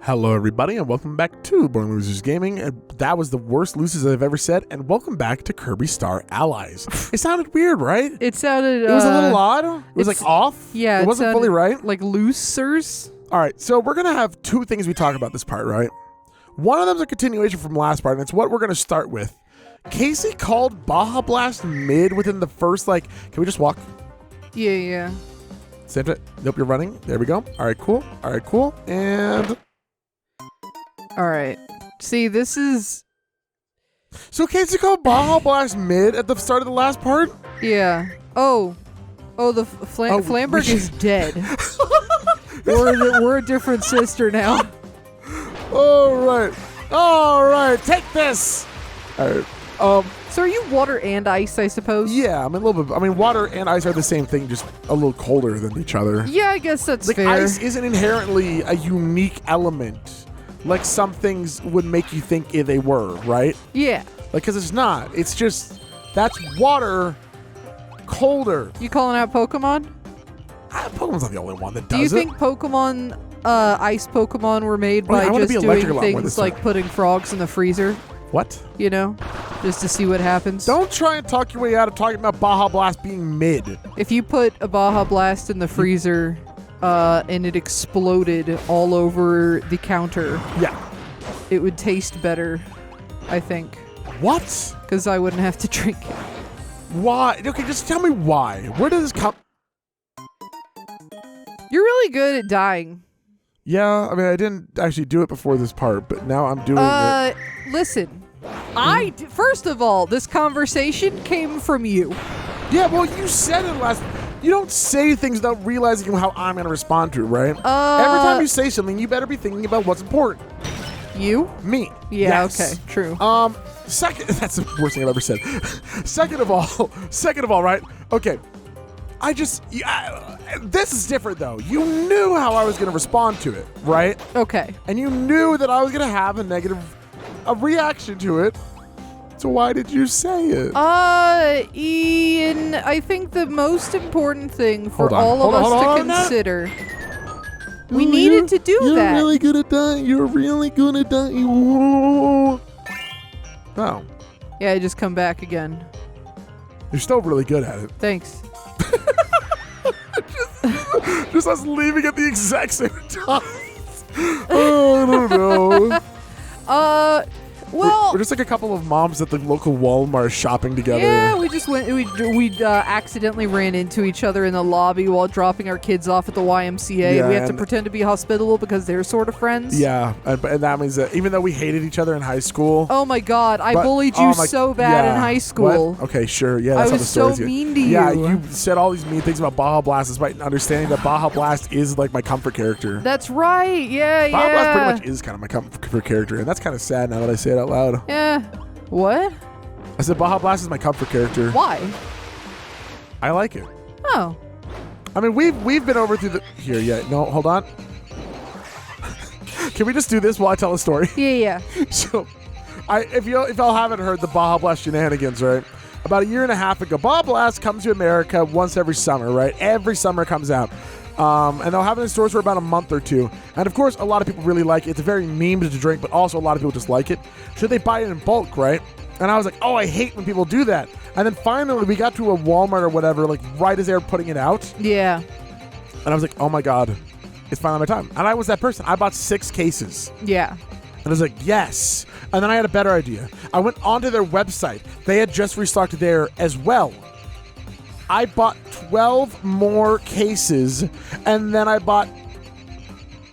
Hello everybody and welcome back to Born Losers Gaming. That was the worst losers I've ever said, and welcome back to Kirby Star Allies. It sounded weird, right? It sounded... It was a little odd. It was like off. Yeah. It wasn't fully right. Like losers. Alright, so we're going to have two things we talk about this part, right? One of them is a continuation from last part, and it's what we're going to start with. Casey called Baja Blast mid within the first, can we just walk? Yeah. Save it. Nope, you're running. There we go. Alright, cool. Alright, cool. And... Alright. See, this is... So Casey called Baja Blast mid at the start of the last part? Yeah. Oh, the Flamberg is dead. We're a different sister now. All right. Take this. All right. So are you water and ice, I suppose? Yeah, I'm a little bit. I mean, water and ice are the same thing, just a little colder than each other. Yeah, I guess that's fair. Ice isn't inherently a unique element. Like some things would make you think they were, right? Yeah. Because it's not. It's just, that's water colder. You calling out Pokemon? Pokemon's not the only one that does it. Do you think Pokemon, ice Pokemon were made by just doing things like putting frogs in the freezer? What? You know? Just to see what happens? Don't try and talk your way out of talking about Baja Blast being mid. If you put a Baja Blast in the freezer... and it exploded all over the counter. Yeah. It would taste better, I think. What? Because I wouldn't have to drink it. Why? Okay, just tell me why. Where does this come... You're really good at dying. Yeah, I mean, I didn't actually do it before this part, but now I'm doing it. Listen. First of all, this conversation came from you. Yeah, well, you said it last... You don't say things without realizing how I'm going to respond to it, right? Every time you say something, you better be thinking about what's important. You? Me. Yeah, yes. Okay, true. Second, that's the worst thing I've ever said. Second of all, right? Okay. This is different, though. You knew how I was going to respond to it, right? Okay. And you knew that I was going to have a reaction to it. So why did you say it? Ian, I think the most important thing for all of us to consider, we needed to do that. You're really good at that. You're really good at that. Oh. Yeah, I just come back again. You're still really good at it. Thanks. just us leaving at the exact same time. Oh, I don't know. Well, we're just like a couple of moms at the local Walmart shopping together. Yeah, we just went. We accidentally ran into each other in the lobby while dropping our kids off at the YMCA. Yeah, and we have to pretend to be hospitable because they're sort of friends. Yeah, and that means that even though we hated each other in high school. Oh my God, I bullied you so bad in high school. What? Okay, sure. Yeah, that's how the story is. I was so mean to you. Yeah, you said all these mean things about Baja Blast despite understanding that Baja Blast is like my comfort character. That's right. Yeah, Baja Blast pretty much is kind of my comfort character, and that's kind of sad now that I say it out loud. Yeah. What? I said Baja Blast is my comfort character. Why? I like it. Oh. I mean, we've been over through the... Here, yeah. No, hold on. Can we just do this while I tell a story? Yeah. So, if y'all haven't heard the Baja Blast shenanigans, right? About a year and a half ago, Baja Blast comes to America once every summer, right? Every summer it comes out. And they'll have it in stores for about a month or two. And of course, a lot of people really like it. It's a very memed to drink, but also a lot of people just like it. So they buy it in bulk, right? And I was like, oh, I hate when people do that. And then finally, we got to a Walmart or whatever, like right as they were putting it out. Yeah. And I was like, oh my God, it's finally my time. And I was that person. I bought 6 cases. Yeah. And I was like, yes. And then I had a better idea. I went onto their website. They had just restocked there as well. I bought 12 more cases, and then I bought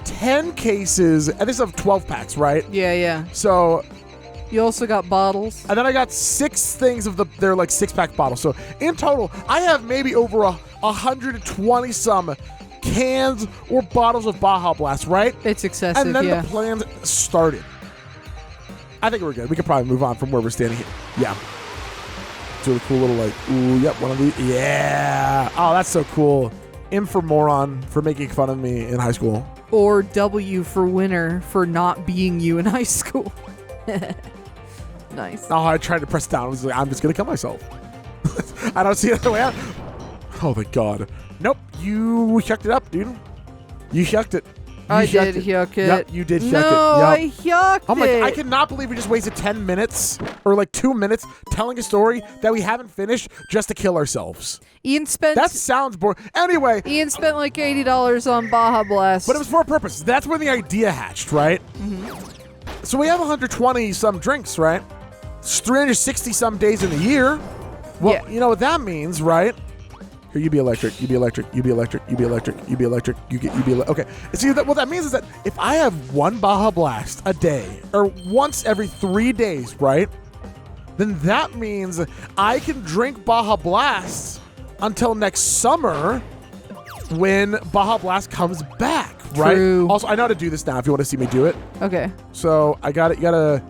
10 cases, and this is 12 packs, right? Yeah. So... You also got bottles? And then I got 6 things of their 6-pack bottles. So in total, I have maybe over 120 some cans or bottles of Baja Blast, right? It's excessive, and then the plans started. I think we're good. We could probably move on from where we're standing here. Yeah. It's really cool little ooh, yep, one of these. Yeah. Oh, that's so cool. M for moron for making fun of me in high school. Or W for winner for not being you in high school. Nice. Oh, I tried to press down. I was like, I'm just going to kill myself. I don't see another way out. Oh, my God. Nope. You shucked it up, dude. You shucked it. I did yuck it. Yep, you did yuck it. No, Yep. I yucked I'm like, it. I cannot believe we just wasted 10 minutes or like 2 minutes telling a story that we haven't finished just to kill ourselves. Ian spent. That sounds boring. Anyway, Ian spent like $80 on Baja Blast. but it was for a purpose. That's when the idea hatched, right? Mm-hmm. So we have 120 some drinks, right? It's 360 some days in the year. Well, Yeah. you know what that means, right? Here, you be electric, you be electric, you be electric, you be electric, you be electric, you be okay. See, what that means is that if I have one Baja Blast a day, or once every 3 days, right? Then that means I can drink Baja Blast until next summer when Baja Blast comes back, right? True. Also, I know how to do this now if you want to see me do it. Okay. So I got it. You gotta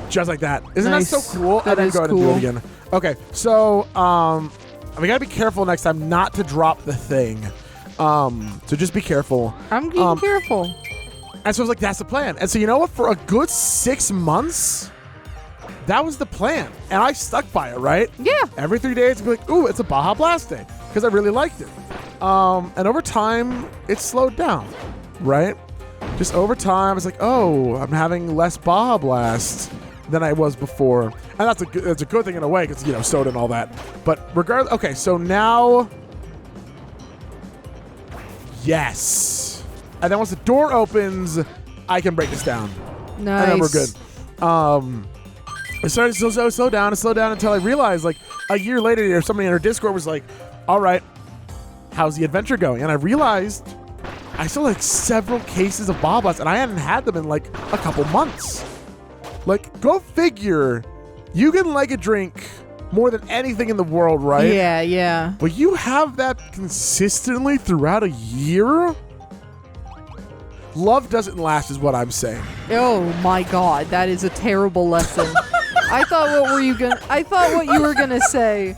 just like that. Isn't Nice. that so cool? That and then is go ahead cool. and do it again. Okay, so we gotta be careful next time not to drop the thing. So just be careful. I'm being careful. And so I was like, that's the plan. And so you know what? For a good 6 months, that was the plan. And I stuck by it, right? Yeah. Every 3 days, I'd be like, ooh, it's a Baja Blast day. Because I really liked it. And over time, it slowed down, right? Just over time, I was like, oh, I'm having less Baja Blast than I was before. And that's a good thing in a way, because, you know, soda and all that. But regardless, okay, so now, yes. And then once the door opens, I can break this down. Nice. And then we're good. It started to slow down until I realized, like, a year later, somebody in our Discord was like, all right, how's the adventure going? And I realized I still had several cases of Baja Blast, and I hadn't had them in, like, a couple months. Like, go figure. You can like a drink more than anything in the world, right? Yeah, yeah. But you have that consistently throughout a year? Love doesn't last is what I'm saying. Oh my God, that is a terrible lesson. I thought what you were gonna say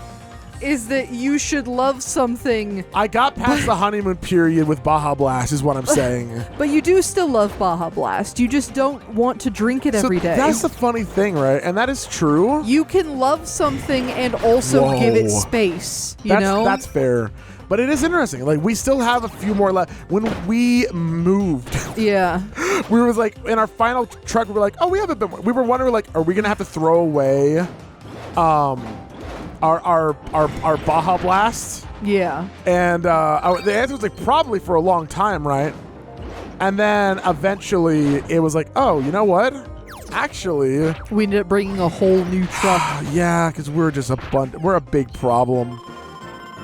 is that you should love something, I got past the honeymoon period with Baja Blast is what I'm saying. but you do still love Baja Blast. You just don't want to drink it every day. That's the funny thing, right? And that is true. You can love something and also give it space, you know? That's fair. But it is interesting. Like, we still have a few more left. When we moved, Yeah. we were like, in our final truck, we were like, oh, we have a bit more. We were wondering, like, are we going to have to throw away our Baja Blast? Yeah. And the answer was, like, probably for a long time, right? And then eventually it was like, oh, you know what? Actually, We ended up bringing a whole new truck. yeah, because we're just we're a big problem.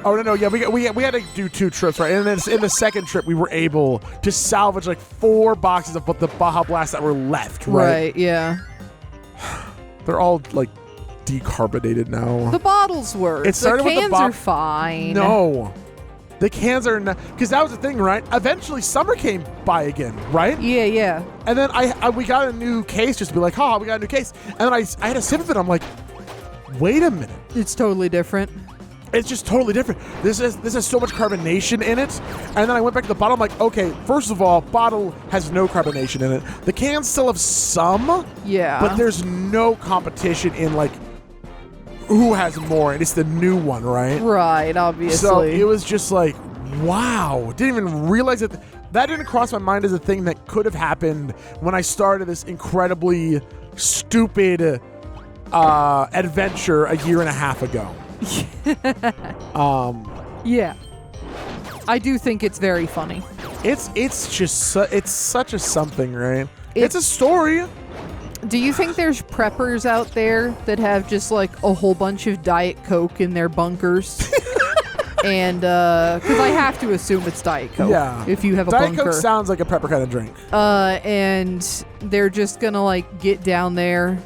Oh, no, yeah, we had to do 2 trips, right? And then in the second trip, we were able to salvage like 4 boxes of the Baja Blast that were left, right? Right, yeah. They're all like decarbonated now. The bottles were. It started the with the cans are fine. No. The cans are not, because that was the thing, right? Eventually, summer came by again, right? Yeah, yeah. And then we got a new case just to be like, oh, we got a new case. And then I had a sip of it. I'm like, wait a minute. It's totally different. It's just totally different. This has so much carbonation in it. And then I went back to the bottle. I'm like, okay, first of all, bottle has no carbonation in it. The cans still have some. Yeah. But there's no competition in, like, who has more. And it's the new one, right? Right, obviously. So it was just like, wow. Didn't even realize that. That didn't cross my mind as a thing that could have happened when I started this incredibly stupid adventure a year and a half ago. Yeah. I do think it's very funny. It's just it's such a something, right? It's a story. Do you think there's preppers out there that have just like a whole bunch of Diet Coke in their bunkers? And because I have to assume it's Diet Coke. Yeah. If you have a Diet bunker. Coke sounds like a prepper kind of drink. And they're just gonna like get down there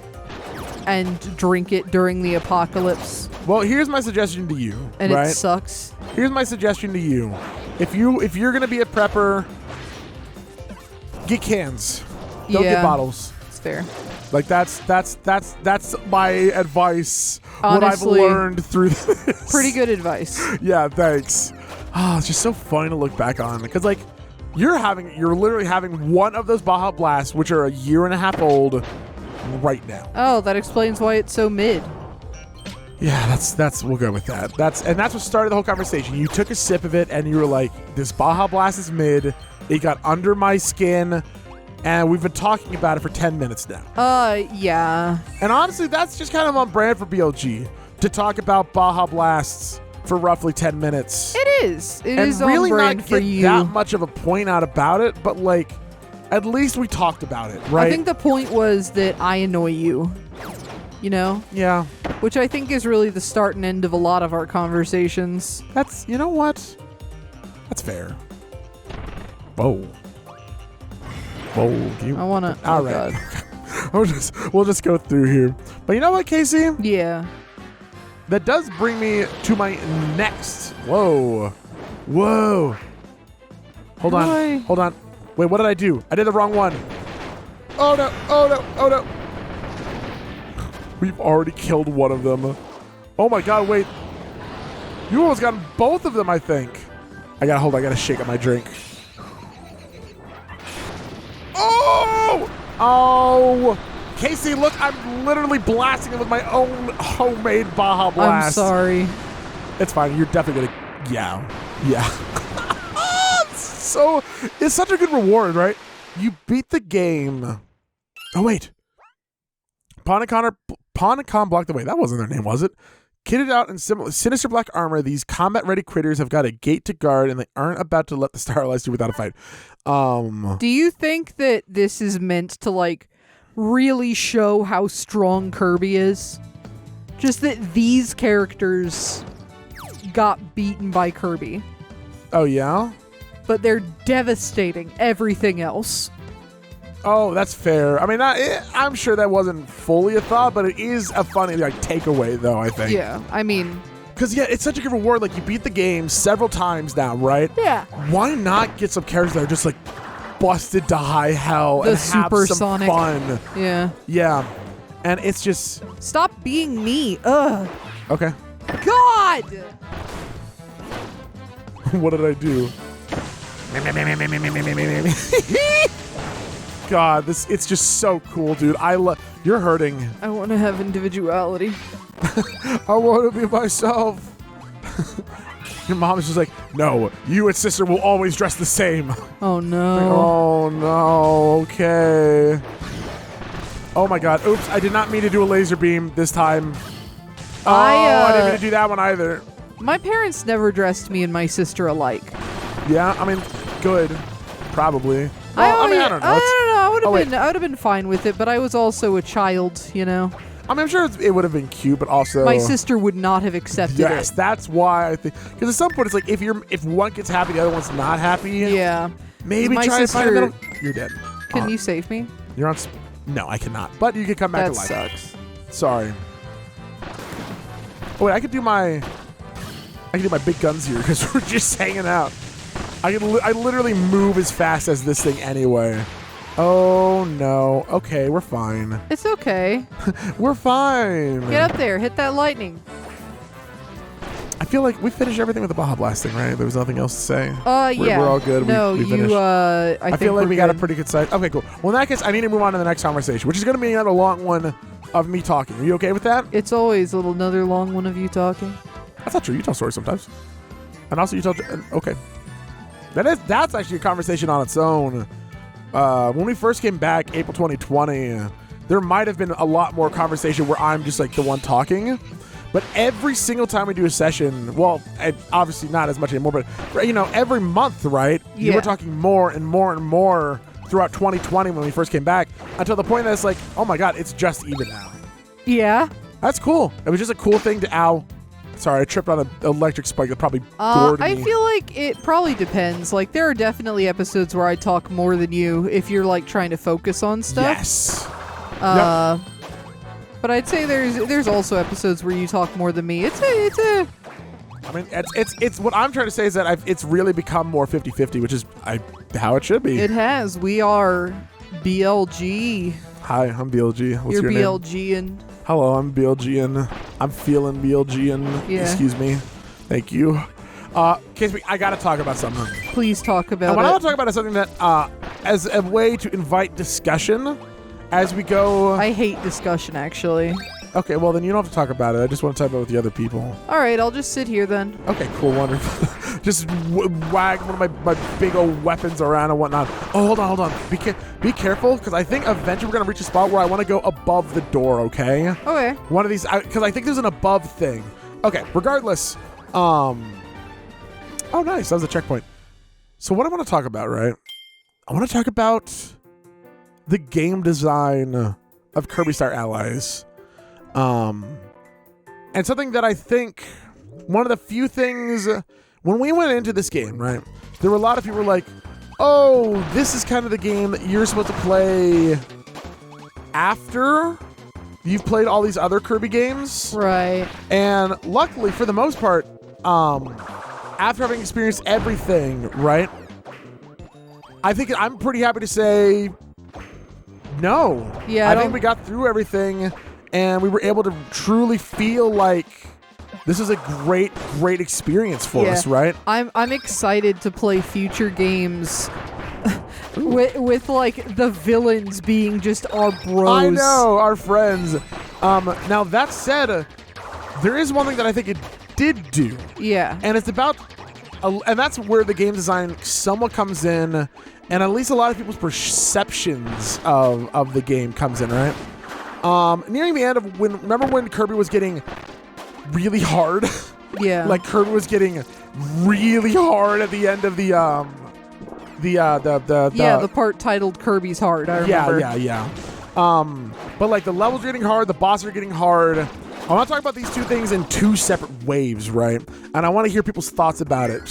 and drink it during the apocalypse. Well, here's my suggestion to you. And right? it sucks. Here's my suggestion to you. If you're gonna be a prepper, get cans. Don't get bottles. It's fair. Like that's my advice. Honestly, what I've learned through this. Pretty good advice. Yeah, thanks. Oh, it's just so fun to look back on because like you're literally having one of those Baja Blasts, which are a year and a half old, right now. Oh, that explains why it's so mid. Yeah, that's we'll go with that. That's what started the whole conversation. You took a sip of it and you were like, "This Baja Blast is mid. It got under my skin." And we've been talking about it for 10 minutes now. Yeah. And honestly, that's just kind of on brand for BLG to talk about Baja Blasts for roughly 10 minutes. It is. It is and really on brand not for get you. that much of a point out about it, but like, at least we talked about it, right? I think the point was that I annoy you. You know? Yeah. Which I think is really the start and end of a lot of our conversations. That's, you know what? That's fair. Whoa. I want to... All right. We'll just go through here. But you know what, Casey? Yeah. That does bring me to my next. Whoa. Hold on. Wait, what did I do? I did the wrong one. Oh no. We've already killed one of them. Oh my god, wait. You almost got both of them, I think. I gotta shake up my drink. Oh! Casey, look, I'm literally blasting it with my own homemade Baja Blast. I'm sorry. It's fine. You're definitely gonna... Yeah. So, it's such a good reward, right? You beat the game. Oh, wait. Pawnacon blocked the way. That wasn't their name, was it? Kitted out in sinister black armor, these combat-ready critters have got a gate to guard, and they aren't about to let the Starlights do without a fight. Do you think that this is meant to, like, really show how strong Kirby is? Just that these characters got beaten by Kirby. Oh, yeah? But they're devastating everything else. Oh, that's fair. I mean, I'm sure that wasn't fully a thought, but it is a funny like takeaway, though, I think. Yeah, I mean... Because, yeah, it's such a good reward. Like, you beat the game several times now, right? Yeah. Why not get some characters that are just, like, busted to high hell The and have some supersonic. fun? Yeah. Yeah. And it's just... Stop being me. Ugh. Okay. God! What did I do? God, it's just so cool, dude. You're hurting. I want to have individuality. I want to be myself. Your mom is just like, no, you and sister will always dress the same. Oh, no. Oh, no. Okay. Oh, my God. Oops, I did not mean to do a laser beam this time. Oh, I didn't mean to do that one either. My parents never dressed me and my sister alike. Yeah, I mean, good. Probably. I Well, don't know. I would have been fine with it, but I was also a child, you know. I mean, I'm sure it would have been cute, but also My sister would not have accepted yes, it. that's why I think. Because at some point, it's like if one gets happy, the other one's not happy. Yeah. Maybe My try to find a sister- middle. You're dead. Can you save me? You're on. No, I cannot. But you can come back That to life. sucks. Sorry. Oh wait, I could do my big guns here because we're just hanging out. I literally move as fast as this thing anyway. Oh no. Okay, we're fine. It's okay. We're fine. Get up there. Hit that lightning. I feel like we finished everything with the Baja Blast thing, right? There was nothing else to say. Yeah. We're all good. No, we finished. I feel like we're we got a good. pretty good side. Okay, cool. Well, in that case, I need to move on to the next conversation, which is going to be another long one of me talking. Are you okay with that? It's always another long one of you talking. That's not true. You tell stories sometimes. And also you tell... Okay. That's actually a conversation on its own. When we first came back, April 2020, there might have been a lot more conversation where I'm just like the one talking. But every single time we do a session, well, obviously not as much anymore, but you know, every month, right? You were talking more and more and more throughout 2020 when we first came back, until the point that it's like, oh my God, it's just even now. Yeah. That's cool. It was just a cool thing to... Ow. Sorry, I tripped on an electric spike that probably gored me. I feel like it probably depends. Like, there are definitely episodes where I talk more than you if you're, like, trying to focus on stuff. Yes. Yep. But I'd say there's also episodes where you talk more than me. It's a I mean, it's what I'm trying to say is that it's really become more 50-50, which is how it should be. It has. We are BLG. Hi, I'm BLG. What's You're your name? BLGing. Hello, I'm BLGing. I'm feeling BLGing. Yeah. Excuse me. Thank you. Casey, I gotta talk about something. Please talk about And what it. I want to talk about is something that, as a way to invite discussion as we go. I hate discussion, actually. Okay, well then you don't have to talk about it. I just want to talk about it with the other people. All right, I'll just sit here then. Okay, cool, wonderful. Just wag one of my big old weapons around and whatnot. Oh, hold on. Be careful, because I think eventually we're going to reach a spot where I want to go above the door, okay? Okay. One of these, because I think there's an above thing. Okay, regardless. Oh, nice. That was a checkpoint. So what I want to talk about, right? I want to talk about the game design of Kirby Star Allies. And something that I think, one of the few things, when we went into this game, right, there were a lot of people who were like, oh, this is kind of the game that you're supposed to play after you've played all these other Kirby games. Right. And luckily, for the most part, after having experienced everything, right, I think I'm pretty happy to say no. Yeah, I think we got through everything, and we were able to truly feel like this is a great experience for us, right? I'm excited to play future games with like the villains being just our bros. I know, our friends. Now that said, there is one thing that I think it did do. Yeah. And it's about, and that's where the game design somewhat comes in, and at least a lot of people's perceptions of the game comes in, right? Nearing the end of remember when Kirby was getting really hard? Yeah. Like Kirby was getting really hard at the end of the part titled Kirby's Hard, I remember. Yeah. But like the levels are getting hard, the bosses are getting hard. I want to talk about these two things in two separate waves, right? And I want to hear people's thoughts about it.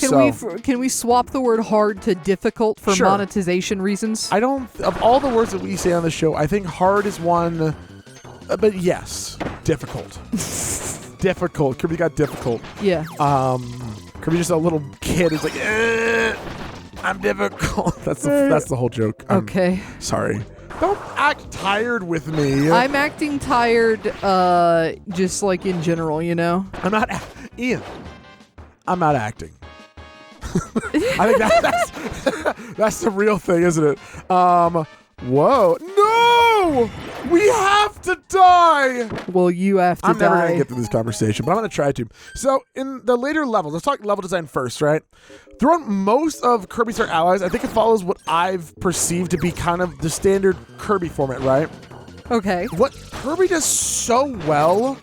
Can we swap the word hard to difficult for monetization reasons? I don't, of all the words that we say on the show, I think hard is one, but yes, difficult. Difficult. Kirby got difficult. Yeah. Kirby's just a little kid who's like, I'm difficult. That's the whole joke. Okay. Sorry. Don't act tired with me. I'm acting tired, just like in general, you know? I'm not, Ian. I'm not acting. I think that's the real thing, isn't it? Whoa. No! We have to die! Well, you have to die. I'm never going to get through this conversation, but I'm going to try to. So, in the later levels, let's talk level design first, right? Throughout most of Kirby Star Allies, I think it follows what I've perceived to be kind of the standard Kirby format, right? Okay. What Kirby does so well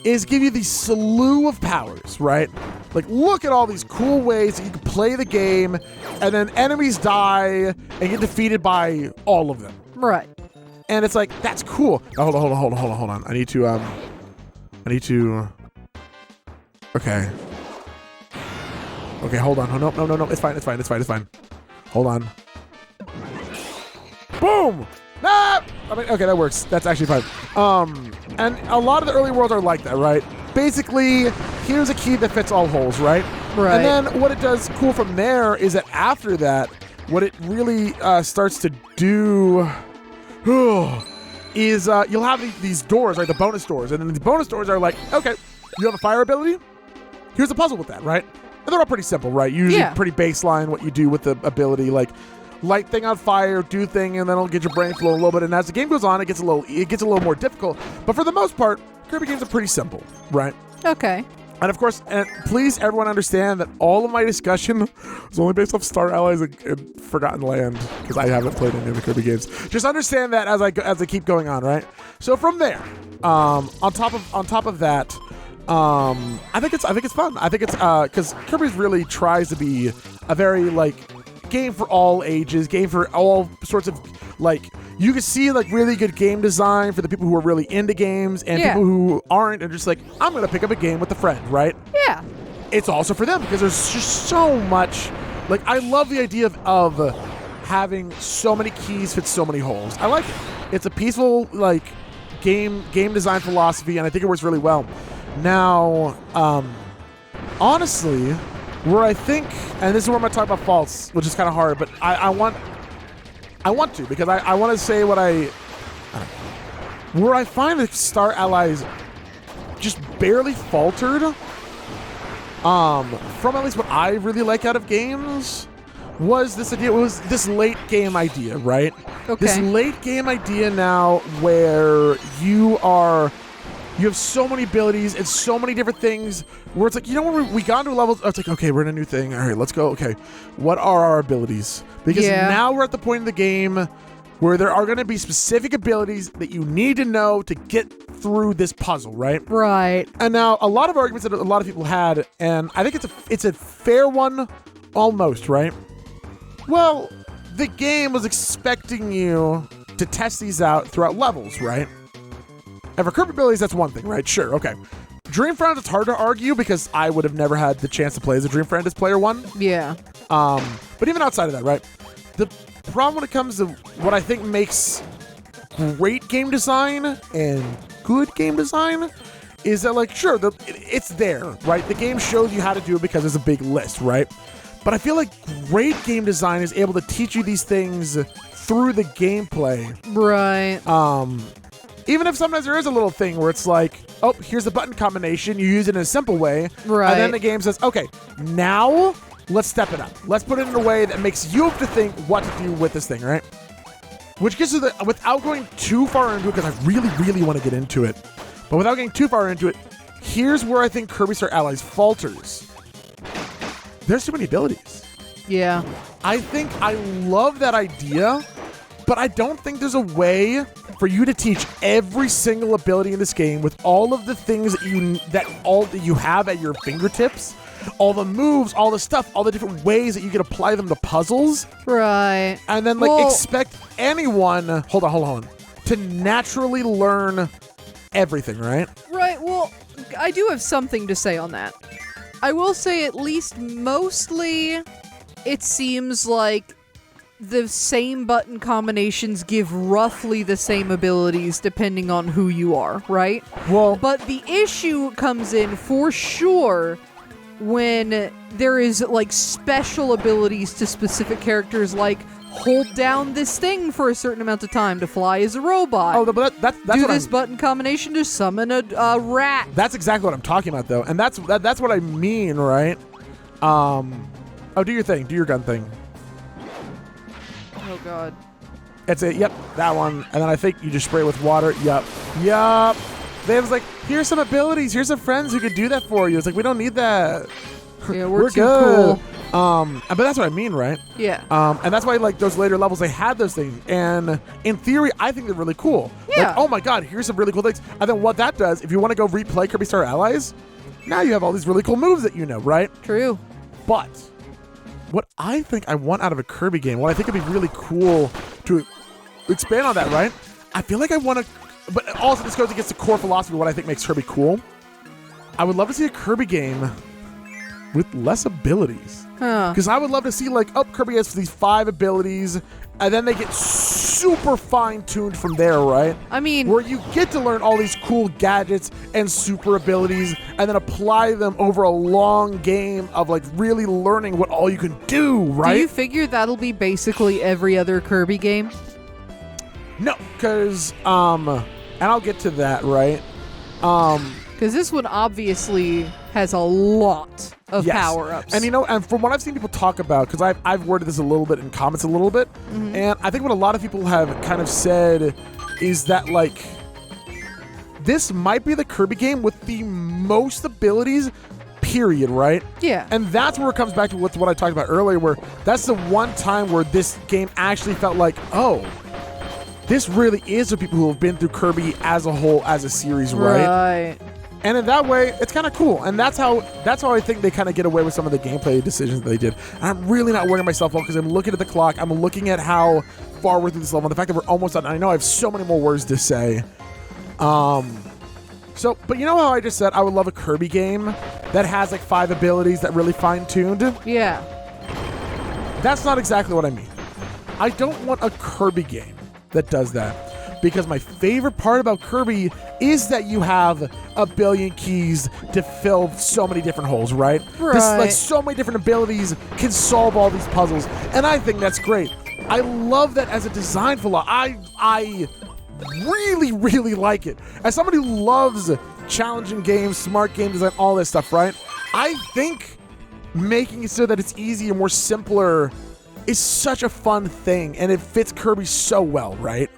is give you the slew of powers, right? Like, look at all these cool ways that you can play the game, and then enemies die and get defeated by all of them. Right. And it's like, that's cool. Oh, hold on. I need to, okay. Okay, hold on. Oh, no. It's fine. Hold on. Boom! Ah! I mean, okay, that works. That's actually fine. And a lot of the early worlds are like that, right? Basically, here's a key that fits all holes, right? Right. And then what it does cool from there is that after that, what it really starts to do is you'll have these doors, right? The bonus doors. And then the bonus doors are like, okay, you have a fire ability? Here's a puzzle with that, right? And they're all pretty simple, right? Usually pretty baseline what you do with the ability, like light thing on fire, do thing, and then it'll get your brain flow a little bit. And as the game goes on, it gets a little more difficult. But for the most part, Kirby games are pretty simple, right? Okay. And of course, and please everyone understand that all of my discussion is only based off Star Allies and Forgotten Land, because I haven't played any of the Kirby games. Just understand that as I keep going on, right? So from there, on top of that, I think it's fun. I think it's because Kirby's really tries to be a very like game for all ages, game for all sorts of like. You can see like really good game design for the people who are really into games and people who aren't and just like, I'm going to pick up a game with a friend, right? Yeah. It's also for them because there's just so much. Like, I love the idea of having so many keys fit so many holes. I like it. It's a peaceful like game design philosophy, and I think it works really well. Now, honestly, where I think, and this is where I'm going to talk about faults, which is kind of hard, but I want to, because I want to say where I find that Star Allies just barely faltered, from at least what I really like out of games, was this idea, was this late game idea, right? Okay. This late game idea now where you are You have so many abilities and so many different things where it's like, you know, when we got into a level, it's like, okay, we're in a new thing. All right, let's go. Okay, what are our abilities? Because now we're at the point in the game where there are going to be specific abilities that you need to know to get through this puzzle, right? Right. And now a lot of arguments that a lot of people had, and I think it's a fair one almost, right? Well, the game was expecting you to test these out throughout levels, right? And for Kirby abilities, that's one thing, right? Sure, okay. Dream Friend, it's hard to argue because I would have never had the chance to play as a Dream Friend as player one. Yeah. But even outside of that, right? The problem when it comes to what I think makes great game design and good game design is that, like, sure, it's there, right? The game shows you how to do it because there's a big list, right? But I feel like great game design is able to teach you these things through the gameplay. Right. Even if sometimes there is a little thing where it's like, oh, here's the button combination, you use it in a simple way, right. And then the game says, okay, now let's step it up. Let's put it in a way that makes you have to think what to do with this thing, right? Which gets to without going too far into it, because I really, really want to get into it, but without getting too far into it, here's where I think Kirby Star Allies falters. There's too many abilities. Yeah. I think I love that idea, but I don't think there's a way for you to teach every single ability in this game with all of the things that you have at your fingertips, all the moves, all the stuff, all the different ways that you can apply them to puzzles. Right. And then expect anyone, hold on, to naturally learn everything, right? Right. Well, I do have something to say on that. I will say at least mostly it seems like the same button combinations give roughly the same abilities depending on who you are, right? Well, but the issue comes in for sure when there is like special abilities to specific characters, like hold down this thing for a certain amount of time to fly as a robot. Oh, but that's do this button combination to summon a rat. That's exactly what I'm talking about, though, and that's what I mean, right? Do your thing, do your gun thing. Oh God. That's it. Yep, that one. And then I think you just spray it with water. Yep. They was like, here's some abilities. Here's some friends who could do that for you. It's like, we don't need that. Yeah, we're too good. Cool. But that's what I mean, right? Yeah. And that's why, like, those later levels, they had those things. And in theory, I think they're really cool. Yeah. Like, oh my God, here's some really cool things. And then what that does, if you want to go replay Kirby Star Allies, now you have all these really cool moves that you know, right? True. But what I think I want out of a Kirby game, what I think would be really cool to expand on that, right? I feel like I want to, but also this goes against the core philosophy of what I think makes Kirby cool. I would love to see a Kirby game with less abilities. Because I would love to see, like, Kirby has these 5 abilities, and then they get super fine-tuned from there, right? I mean, where you get to learn all these cool gadgets and super abilities, and then apply them over a long game of, like, really learning what all you can do, right? Do you figure that'll be basically every other Kirby game? No, because, and I'll get to that, right? Because this one obviously has a lot of power-ups. And, and from what I've seen people talk about, because I've worded this a little bit in comments a little bit, and I think what a lot of people have kind of said is that, like, this might be the Kirby game with the most abilities, period, right? Yeah. And that's where it comes back to what I talked about earlier, where that's the one time where this game actually felt like, oh, this really is for people who have been through Kirby as a whole, as a series, right? Right. And in that way, it's kind of cool. And that's how I think they kind of get away with some of the gameplay decisions that they did. And I'm really not worrying myself out because I'm looking at the clock. I'm looking at how far we're through this level. The fact that we're almost done. I know I have so many more words to say. But you know how I just said I would love a Kirby game that has like 5 abilities that really fine-tuned? Yeah. That's not exactly what I mean. I don't want a Kirby game that does that. Because my favorite part about Kirby is that you have a billion keys to fill so many different holes, right? Right. This, like, so many different abilities can solve all these puzzles, and I think that's great. I love that as a design philosophy. I really, really like it. As somebody who loves challenging games, smart game design, all this stuff, right? I think making it so that it's easier, more simpler is such a fun thing, and it fits Kirby so well, right?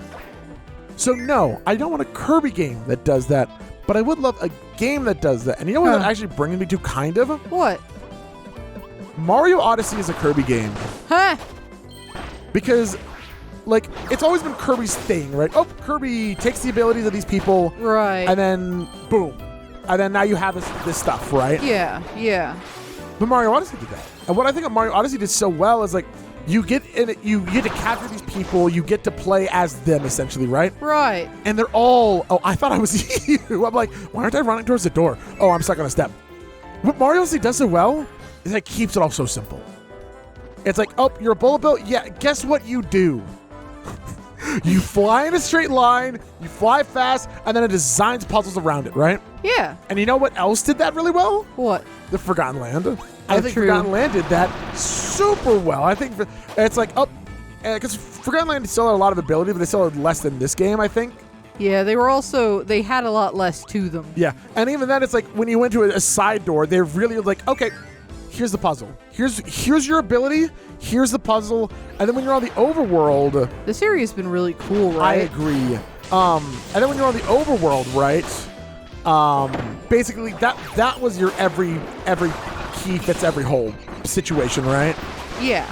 So no, I don't want a Kirby game that does that, But I would love a game that does that. And you know what that actually brings me to kind of? What? Mario Odyssey is a Kirby game. Huh? Because, like, it's always been Kirby's thing, right? Oh, Kirby takes the abilities of these people. Right. And then, boom. And then now you have this stuff, right? Yeah, yeah. But Mario Odyssey did that. And what I think Mario Odyssey did so well is, like, you get in it, you get to capture these people, you get to play as them, essentially, right? Right. And they're all, oh, I thought I was you. I'm like, why aren't I running towards the door? Oh, I'm stuck on a step. What Mario Odyssey does so well is it keeps it all so simple. It's like, oh, you're a bullet bill? Yeah, guess what you do? You fly in a straight line, you fly fast, and then it designs puzzles around it, right? Yeah. And you know what else did that really well? What? The Forgotten Land. I think true. Forgotten Land did that super well. I think it's like, oh, because Forgotten Land still had a lot of ability, but they still had less than this game, I think. Yeah, they had a lot less to them. Yeah, and even then, it's like when you went to a side door, they're really like, okay, here's the puzzle. Here's your ability. Here's the puzzle. And then when you're on the overworld, This area's been really cool, right? I agree. And then when you're on the overworld, right? Basically that was your every key fits every hole situation, right? Yeah.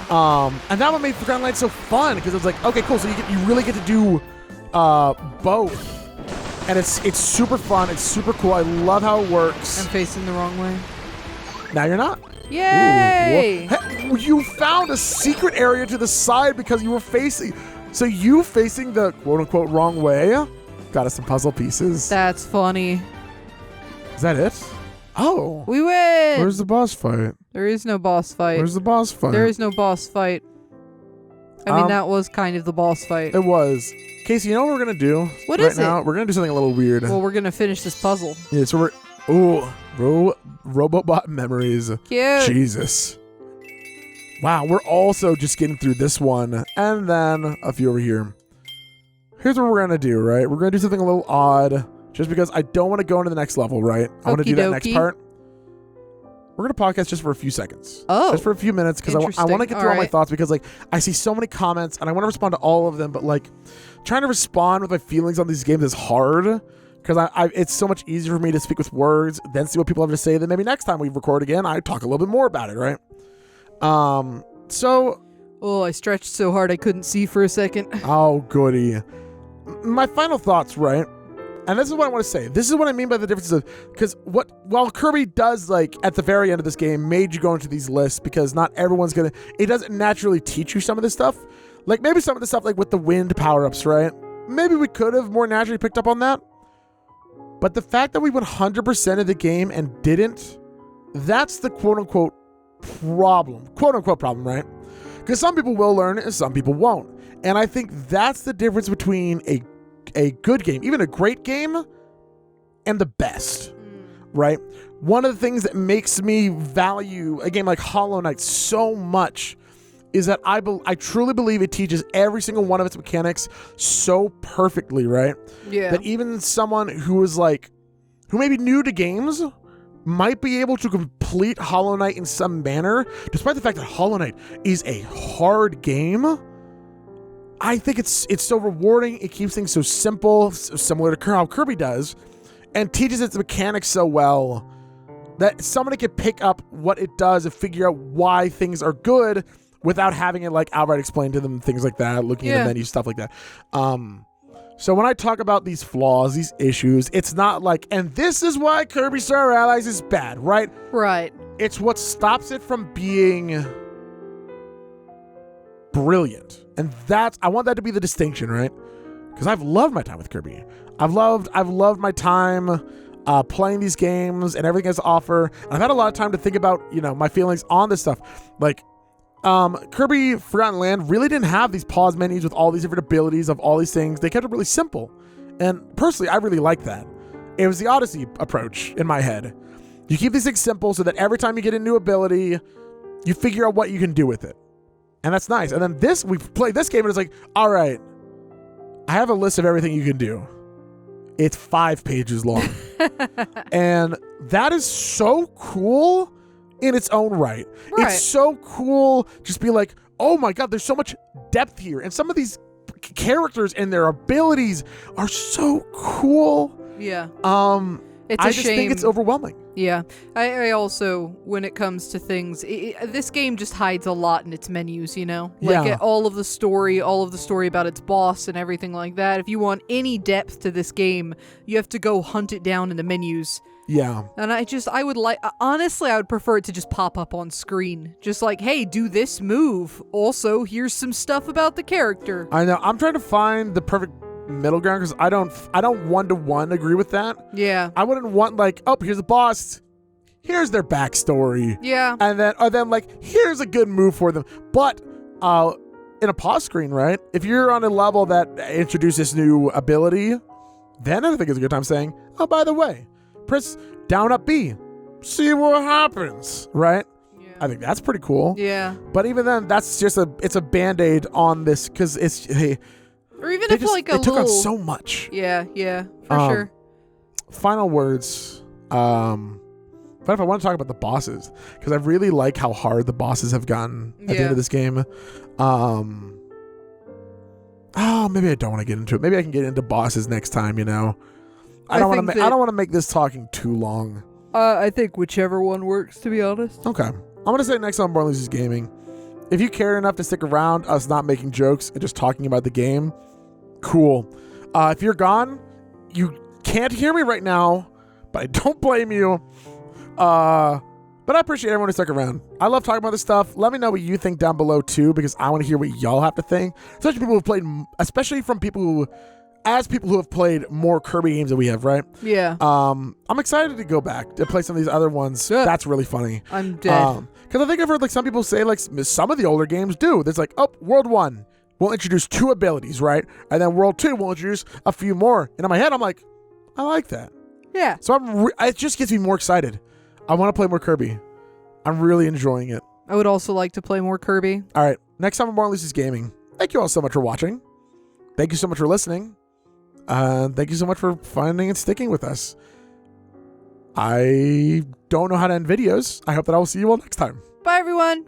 And that what made Forgotten Land so fun because it was like, okay, cool. So you really get to do both, and it's super fun. It's super cool. I love how it works. I'm facing the wrong way. Now you're not. Yay! Ooh, hey, you found a secret area to the side because you were facing. So you facing the quote-unquote wrong way got us some puzzle pieces. That's funny. Is that it? Oh. We win! Where's the boss fight? There is no boss fight. Where's the boss fight? There is no boss fight. I mean, that was kind of the boss fight. It was. Casey, you know what we're going to do? What right is now? it? We're going to do something a little weird. Well, we're going to finish this puzzle. Yeah, so we're... Ooh. Robobot memories. Cute. Jesus. Wow, we're also just getting through this one. And then a few over here. Here's what we're going to do, right? We're going to do something a little odd. Just because I don't want to go into the next level, right? I want to do that next part. We're going to podcast just for a few seconds. Oh. Just for a few minutes because I want to get through all my thoughts because like I see so many comments and I want to respond to all of them, but like trying to respond with my feelings on these games is hard because it's so much easier for me to speak with words, then see what people have to say. Then maybe next time we record again, I talk a little bit more about it, right? So... Oh, I stretched so hard I couldn't see for a second. Oh, goody. My final thoughts, right? And this is what I want to say. This is what I mean by the differences of... Because while Kirby does, like, at the very end of this game, made you go into these lists because not everyone's going to... It doesn't naturally teach you some of this stuff. Like, maybe some of the stuff, like, with the wind power-ups, right? Maybe we could have more naturally picked up on that. But the fact that we went 100% of the game and didn't, that's the quote-unquote problem. Quote-unquote problem, right? Because some people will learn it and some people won't. And I think that's the difference between a good game, even a great game, and the best, right? One of the things that makes me value a game like Hollow Knight so much is that I truly believe it teaches every single one of its mechanics so perfectly, right? Yeah. That even someone who may be new to games might be able to complete Hollow Knight in some manner, despite the fact that Hollow Knight is a hard game. I think it's so rewarding. It keeps things so simple, similar to how Kirby does, and teaches its mechanics so well that somebody can pick up what it does and figure out why things are good without having it like outright explained to them, things like that, looking at the menu, stuff like that. So when I talk about these flaws, these issues, it's not like, and this is why Kirby Star Allies is bad, right? Right. It's what stops it from being brilliant. And I want that to be the distinction, right? Because I've loved my time with Kirby. I've loved my time playing these games and everything has to offer. And I've had a lot of time to think about, my feelings on this stuff. Like, Kirby Forgotten Land really didn't have these pause menus with all these different abilities of all these things. They kept it really simple. And personally, I really like that. It was the Odyssey approach in my head. You keep these things simple so that every time you get a new ability, you figure out what you can do with it. And that's nice. And then we've played this game and it's like, all right, I have a list of everything you can do. It's 5 pages long. And that is so cool in its own right. It's so cool. Just be like, oh my God, there's so much depth here. And some of these characters and their abilities are so cool. Yeah. I just think it's overwhelming. Yeah. I also, when it comes to things, this game just hides a lot in its menus, you know? Like all of the story about its boss and everything like that. If you want any depth to this game, you have to go hunt it down in the menus. Yeah. And honestly, I would prefer it to just pop up on screen. Just like, hey, do this move. Also, here's some stuff about the character. I know. I'm trying to find the perfect middle ground because I don't one-to-one agree with that. Yeah. I wouldn't want like, oh, here's a boss. Here's their backstory. Yeah. And then like, here's a good move for them. But in a pause screen, right? If you're on a level that introduces new ability, then I think it's a good time saying, oh, by the way, press down up B. See what happens, right? Yeah. I think that's pretty cool. Yeah. But even then, that's just it's a band-aid on this because it's or even if like a they took on so much. Yeah, for sure. Final words. But if I want to talk about the bosses, because I really like how hard the bosses have gotten at the end of this game. Maybe I don't want to get into it. Maybe I can get into bosses next time. You know, I don't want to make this talking too long. I think whichever one works, to be honest. Okay, I'm gonna say next on Born Loses Gaming. If you care enough to stick around, us not making jokes and just talking about the game, cool. If you're gone, you can't hear me right now, but I don't blame you. But I appreciate everyone who stuck around. I love talking about this stuff. Let me know what you think down below too, because I want to hear what y'all have to think. Especially people who've played, especially from people who have played more Kirby games than we have, right? Yeah. I'm excited to go back to play some of these other ones. Yeah. That's really funny. I'm dead. Because I think I've heard like some people say like some of the older games do. There's like, oh, World 1 will introduce 2 abilities, right? And then World 2 will introduce a few more. And in my head, I'm like, I like that. Yeah. So it just gets me more excited. I want to play more Kirby. I'm really enjoying it. I would also like to play more Kirby. All right. Next time on Born Loses Gaming. Thank you all so much for watching. Thank you so much for listening. Thank you so much for finding and sticking with us. I don't know how to end videos. I hope that I will see you all next time. Bye, everyone.